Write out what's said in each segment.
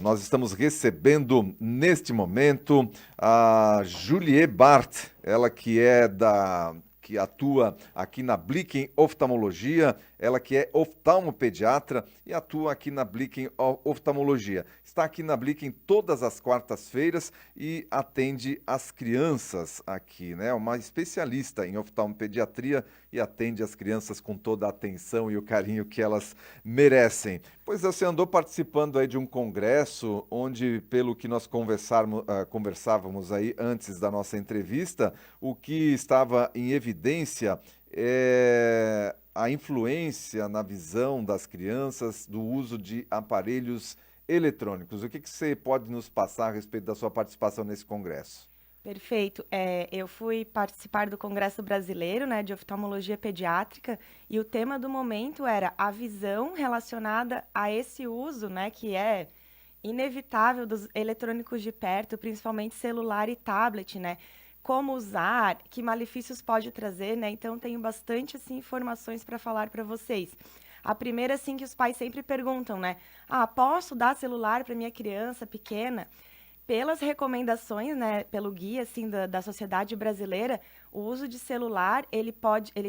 Nós estamos recebendo neste momento a Julie Bart, ela que atua aqui na Blicken Oftalmologia, ela que é oftalmopediatra e atua aqui na Blicken Oftalmologia. Está aqui na Blicken todas as quartas-feiras e atende as crianças aqui, né? Uma especialista em oftalmopediatria e atende as crianças com toda a atenção e o carinho que elas merecem. Pois você andou participando aí de um congresso onde, pelo que nós conversávamos aí antes da nossa entrevista, o que estava em evidência é a influência na visão das crianças do uso de aparelhos eletrônicos. O que você pode nos passar a respeito da sua participação nesse congresso? Perfeito. Eu fui participar do Congresso Brasileiro, né, de Oftalmologia Pediátrica, e o tema do momento era a visão relacionada a esse uso, né, que é inevitável dos eletrônicos de perto, principalmente celular e tablet, né? Como usar, que malefícios pode trazer, né? Então tenho bastante assim informações para falar para vocês. A primeira assim que os pais sempre perguntam, né? Ah, posso dar celular para minha criança pequena? Pelas recomendações, né, pelo guia assim da Sociedade Brasileira, o uso de celular ele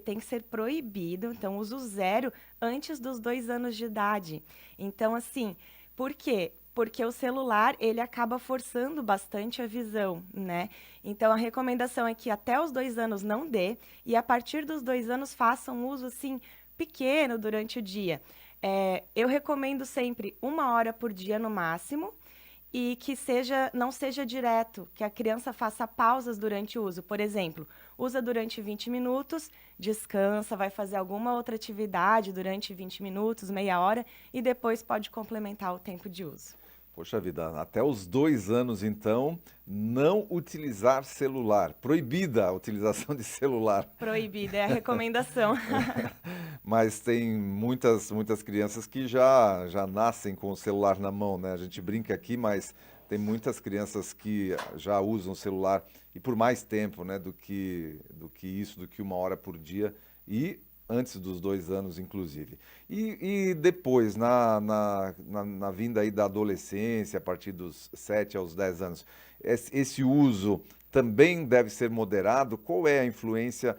tem que ser proibido. Então, uso zero antes dos 2 anos de idade. Então, assim, por quê? Porque o celular ele acaba forçando bastante a visão, né? Então, a recomendação é que até os 2 anos não dê e a partir dos 2 anos faça um uso assim pequeno durante o dia. Eu recomendo sempre 1 hora por dia no máximo e que não seja direto, que a criança faça pausas durante o uso. Por exemplo, usa durante 20 minutos, descansa, vai fazer alguma outra atividade durante 20 minutos, meia hora, e depois pode complementar o tempo de uso. Poxa vida, até os 2 anos, então, não utilizar celular. Proibida a utilização de celular. Proibida é a recomendação. Mas tem muitas crianças que já nascem com o celular na mão, né? A gente brinca aqui, mas tem muitas crianças que já usam o celular e por mais tempo, né, do que 1 hora por dia e antes dos 2 anos, inclusive. E depois, na vinda aí da adolescência, a partir dos 7 aos 10 anos, esse uso também deve ser moderado? Qual é a influência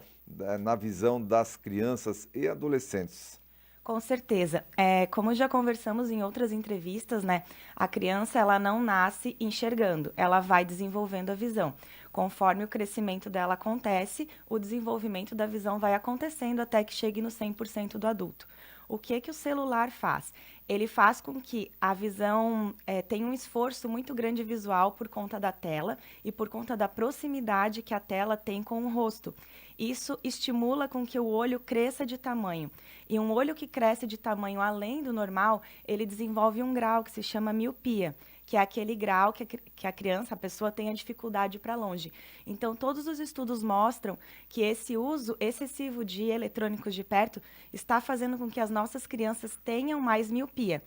na visão das crianças e adolescentes? Com certeza. Como já conversamos em outras entrevistas, né? A criança ela não nasce enxergando, ela vai desenvolvendo a visão. Conforme o crescimento dela acontece, o desenvolvimento da visão vai acontecendo até que chegue no 100% do adulto. O que o celular faz? Ele faz com que a visão tenha um esforço muito grande visual por conta da tela e por conta da proximidade que a tela tem com o rosto. Isso estimula com que o olho cresça de tamanho. E um olho que cresce de tamanho além do normal, ele desenvolve um grau que se chama miopia, que é aquele grau que a criança, a pessoa tem a dificuldade para longe. Então, todos os estudos mostram que esse uso excessivo de eletrônicos de perto está fazendo com que as nossas crianças tenham mais miopia.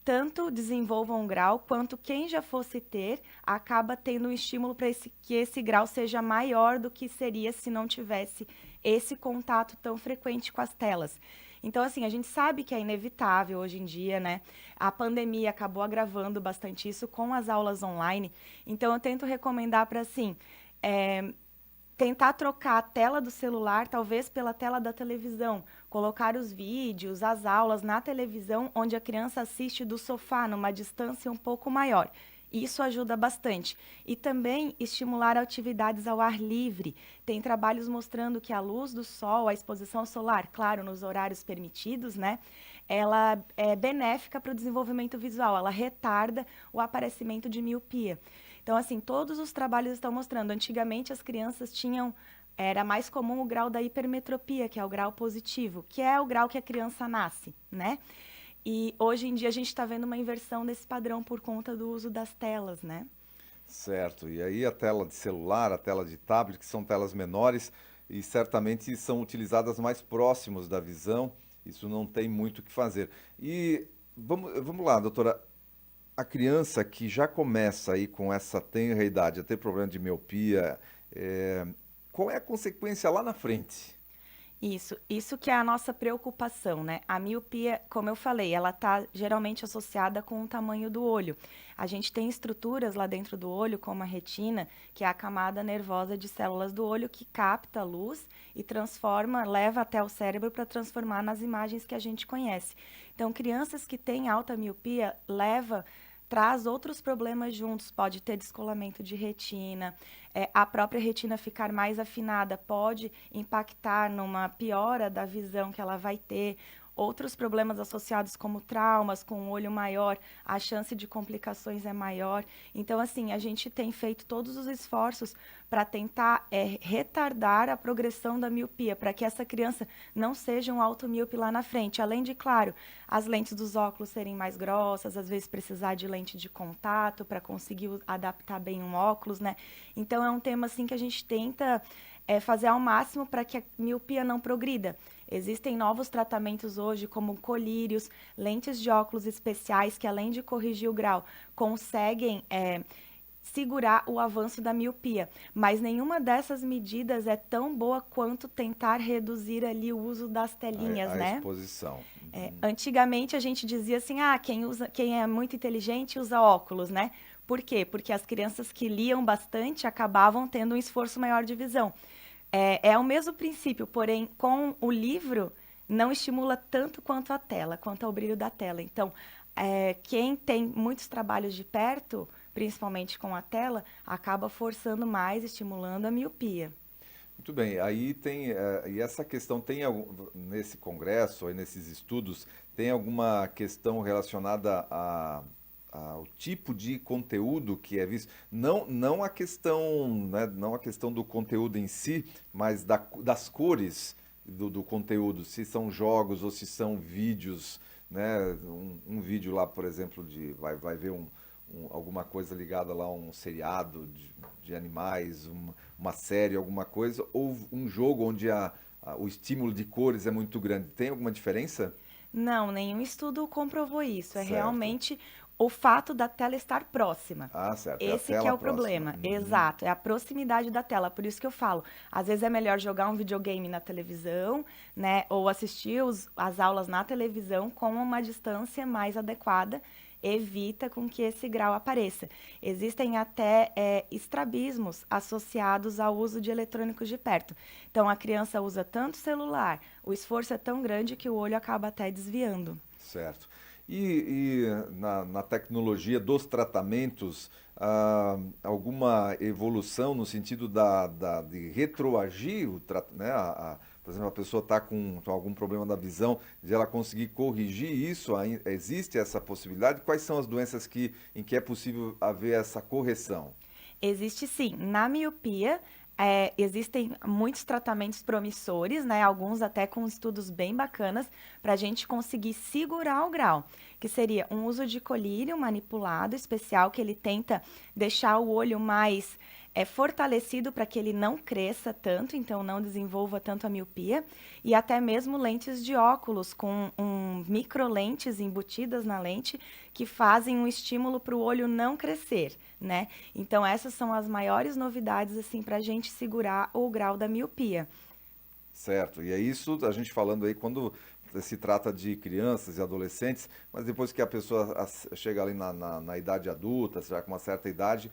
Tanto desenvolvam um grau, quanto quem já fosse ter, acaba tendo um estímulo para que esse grau seja maior do que seria se não tivesse esse contato tão frequente com as telas. Então, assim, a gente sabe que é inevitável hoje em dia, né? A pandemia acabou agravando bastante isso com as aulas online. Então, eu tento recomendar para, assim, é, tentar trocar a tela do celular, talvez pela tela da televisão, colocar os vídeos, as aulas na televisão, onde a criança assiste do sofá, numa distância um pouco maior. Isso ajuda bastante. E também estimular atividades ao ar livre. Tem trabalhos mostrando que a luz do sol, a exposição solar, claro, nos horários permitidos, né? Ela é benéfica para o desenvolvimento visual, ela retarda o aparecimento de miopia. Então, assim, todos os trabalhos estão mostrando. Antigamente, as crianças tinham. Era mais comum o grau da hipermetropia, que é o grau positivo, que é o grau que a criança nasce, né? E hoje em dia a gente está vendo uma inversão desse padrão por conta do uso das telas, né? Certo. E aí a tela de celular, a tela de tablet, que são telas menores e certamente são utilizadas mais próximos da visão. Isso não tem muito o que fazer. E vamos lá, doutora. A criança que já começa aí com essa tenra idade a ter problema de miopia, qual é a consequência lá na frente? Isso que é a nossa preocupação, né? A miopia, como eu falei, ela está geralmente associada com o tamanho do olho. A gente tem estruturas lá dentro do olho, como a retina, que é a camada nervosa de células do olho que capta a luz e transforma, leva até o cérebro para transformar nas imagens que a gente conhece. Então, crianças que têm alta miopia traz outros problemas juntos, pode ter descolamento de retina, a própria retina ficar mais afinada pode impactar numa piora da visão que ela vai ter. Outros problemas associados como traumas, com o olho maior, a chance de complicações é maior. Então, assim, a gente tem feito todos os esforços para tentar retardar a progressão da miopia, para que essa criança não seja um automíope lá na frente. Além de, claro, as lentes dos óculos serem mais grossas, às vezes precisar de lente de contato para conseguir adaptar bem um óculos, né? Então, é um tema, assim, que a gente tenta fazer ao máximo para que a miopia não progrida. Existem novos tratamentos hoje, como colírios, lentes de óculos especiais, que além de corrigir o grau, conseguem segurar o avanço da miopia. Mas nenhuma dessas medidas é tão boa quanto tentar reduzir ali o uso das telinhas, A né? exposição. Antigamente a gente dizia assim, quem é muito inteligente usa óculos, né? Por quê? Porque as crianças que liam bastante acabavam tendo um esforço maior de visão. É o mesmo princípio, porém, com o livro, não estimula tanto quanto a tela, quanto ao brilho da tela. Então, quem tem muitos trabalhos de perto, principalmente com a tela, acaba forçando mais, estimulando a miopia. Muito bem, aí tem, e essa questão tem nesse congresso, aí nesses estudos, tem alguma questão relacionada ao tipo de conteúdo que é visto? Não a questão, né, não a questão do conteúdo em si, mas das cores do conteúdo, se são jogos ou se são vídeos, né? Um vídeo lá, por exemplo, vai ver alguma coisa ligada lá a um seriado de animais, uma série, alguma coisa, ou um jogo onde o estímulo de cores é muito grande. Tem alguma diferença? Não, nenhum estudo comprovou isso. É Certo. realmente o fato da tela estar próxima. Ah, certo. É a Esse que é tela o próxima. problema. Uhum. Exato, é a proximidade da tela. Por isso que eu falo, às vezes é melhor jogar um videogame na televisão, né, ou assistir as aulas na televisão com uma distância mais adequada, evita com que esse grau apareça. Existem até estrabismos associados ao uso de eletrônicos de perto. Então a criança usa tanto celular, o esforço é tão grande que o olho acaba até desviando. Certo. E na tecnologia dos tratamentos, alguma evolução no sentido de retroagir né? Por exemplo, a pessoa está com algum problema da visão, de ela conseguir corrigir isso, existe essa possibilidade? Quais são as doenças em que é possível haver essa correção? Existe sim. Na miopia, existem muitos tratamentos promissores, né? Alguns até com estudos bem bacanas, para a gente conseguir segurar o grau, que seria um uso de colírio manipulado especial, que ele tenta deixar o olho mais fortalecido para que ele não cresça tanto, então não desenvolva tanto a miopia, e até mesmo lentes de óculos com microlentes embutidas na lente que fazem um estímulo para o olho não crescer, né? Então essas são as maiores novidades assim para a gente segurar o grau da miopia. Certo, e é isso a gente falando aí quando se trata de crianças e adolescentes, mas depois que a pessoa chega ali na idade adulta, já com uma certa idade,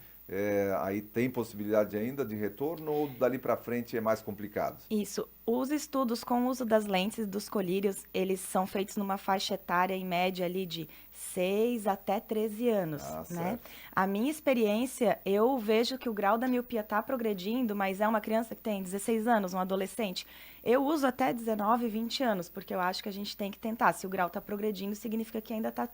aí tem possibilidade ainda de retorno ou dali para frente é mais complicado? Isso. Os estudos com o uso das lentes dos colírios, eles são feitos numa faixa etária em média ali de 6 até 13 anos, Ah, né? certo. A minha experiência, eu vejo que o grau da miopia está progredindo, mas é uma criança que tem 16 anos, um adolescente. Eu uso até 19, 20 anos, porque eu acho que a gente tem que tentar. Se o grau está progredindo, significa que ainda está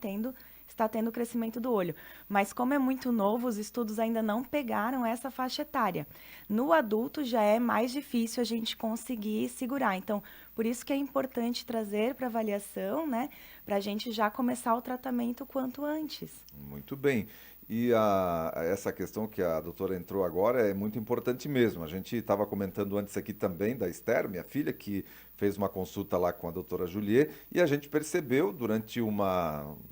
tendo crescimento do olho. Mas como é muito novo, os estudos ainda não pegaram essa faixa etária. No adulto já é mais difícil a gente conseguir segurar. Então, por isso que é importante trazer para avaliação, né? Para a gente já começar o tratamento quanto antes. Muito bem. E essa questão que a doutora entrou agora é muito importante mesmo. A gente estava comentando antes aqui também da Esther, minha filha, que fez uma consulta lá com a doutora Juliet, e a gente percebeu durante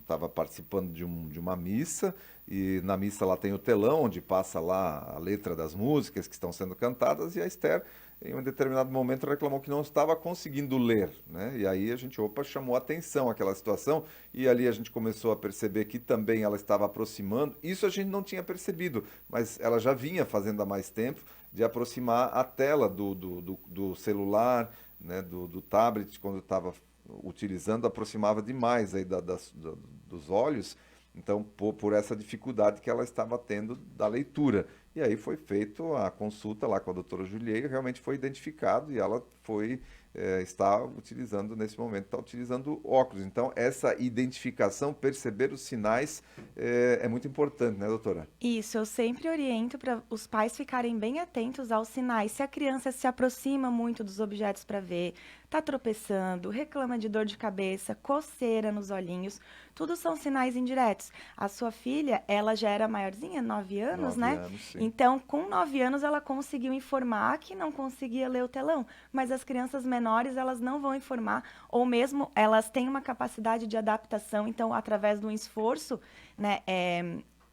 estava participando de uma missa, e na missa lá tem o telão, onde passa lá a letra das músicas que estão sendo cantadas, e a Esther em um determinado momento reclamou que não estava conseguindo ler, né? E aí a gente, opa, chamou atenção àquela situação e ali a gente começou a perceber que também ela estava aproximando. Isso a gente não tinha percebido, mas ela já vinha fazendo há mais tempo de aproximar a tela do celular, né? Do tablet, quando estava utilizando, aproximava demais aí dos olhos. Então, por essa dificuldade que ela estava tendo da leitura. E aí foi feita a consulta lá com a doutora Juliei, realmente foi identificado e ela está utilizando, nesse momento, está utilizando óculos. Então, essa identificação, perceber os sinais é muito importante, né, doutora? Isso, eu sempre oriento para os pais ficarem bem atentos aos sinais. Se a criança se aproxima muito dos objetos para ver, está tropeçando, reclama de dor de cabeça, coceira nos olhinhos, tudo são sinais indiretos. A sua filha, ela já era maiorzinha, 9 anos, 9 né? anos, sim. Então, com 9 anos, ela conseguiu informar que não conseguia ler o telão. Mas as crianças menores, elas não vão informar, ou mesmo elas têm uma capacidade de adaptação, então, através de um esforço, né?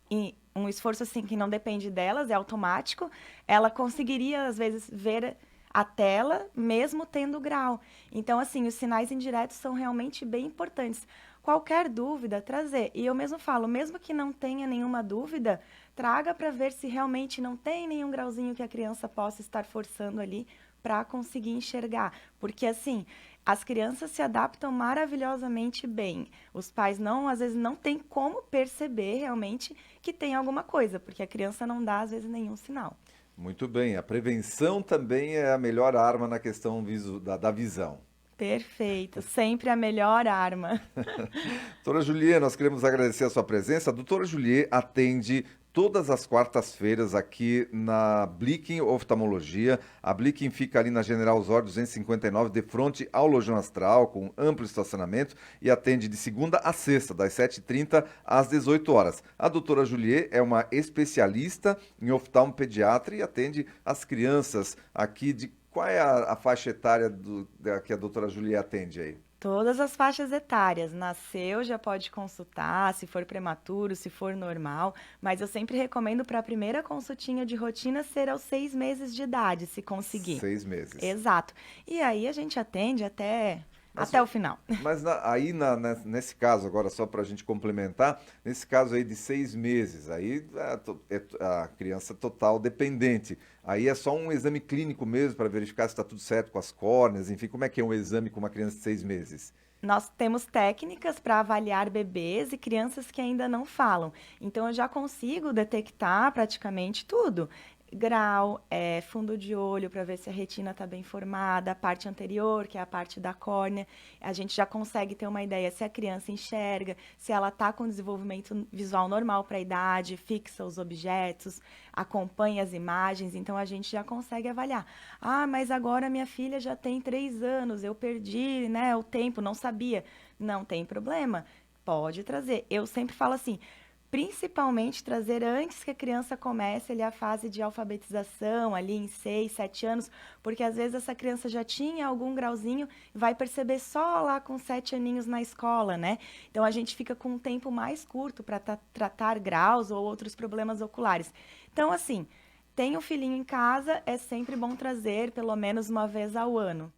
E um esforço assim que não depende delas, é automático, ela conseguiria às vezes ver a tela mesmo tendo grau. Então assim, os sinais indiretos são realmente bem importantes. Qualquer dúvida, trazer. E eu mesmo falo, mesmo que não tenha nenhuma dúvida, traga para ver se realmente não tem nenhum grauzinho que a criança possa estar forçando ali para conseguir enxergar. Porque assim, as crianças se adaptam maravilhosamente bem. Os pais não, às vezes, não têm como perceber realmente que tem alguma coisa, porque a criança não dá, às vezes, nenhum sinal. Muito bem. A prevenção também é a melhor arma na questão da visão. Perfeito, sempre a melhor arma. Doutora Juliet, nós queremos agradecer a sua presença. A doutora Juliet atende todas as quartas-feiras aqui na Blicken Oftalmologia. A Blicken fica ali na General Osório 259, de frente ao Lojão Astral, com amplo estacionamento, e atende de segunda a sexta, das 7h30 às 18 horas. A doutora Juliet é uma especialista em oftalmopediatra e atende as crianças aqui de... Qual é a faixa etária que a doutora Juliet atende aí? Todas as faixas etárias. Nasceu, já pode consultar, se for prematuro, se for normal. Mas eu sempre recomendo para a primeira consultinha de rotina ser aos 6 meses de idade, se conseguir. 6 meses. Exato. E aí a gente atende até, Mas, até o final. mas nesse caso, agora só para a gente complementar, nesse caso aí de 6 meses, aí a criança total dependente. Aí é só um exame clínico mesmo para verificar se está tudo certo com as córneas, enfim, como é que é um exame com uma criança de 6 meses? Nós temos técnicas para avaliar bebês e crianças que ainda não falam. Então, eu já consigo detectar praticamente tudo. Grau, fundo de olho para ver se a retina está bem formada, a parte anterior, que é a parte da córnea. A gente já consegue ter uma ideia se a criança enxerga, se ela está com desenvolvimento visual normal para a idade, fixa os objetos, acompanha as imagens. Então, a gente já consegue avaliar. Ah, mas agora minha filha já tem 3 anos, eu perdi, né, o tempo, não sabia. Não tem problema, pode trazer. Eu sempre falo assim, principalmente trazer antes que a criança comece ali a fase de alfabetização, ali em 6, 7 anos, porque às vezes essa criança já tinha algum grauzinho e vai perceber só lá com 7 aninhos na escola, né? Então a gente fica com um tempo mais curto para tratar graus ou outros problemas oculares. Então, assim, tem um filhinho em casa, é sempre bom trazer pelo menos uma vez ao ano.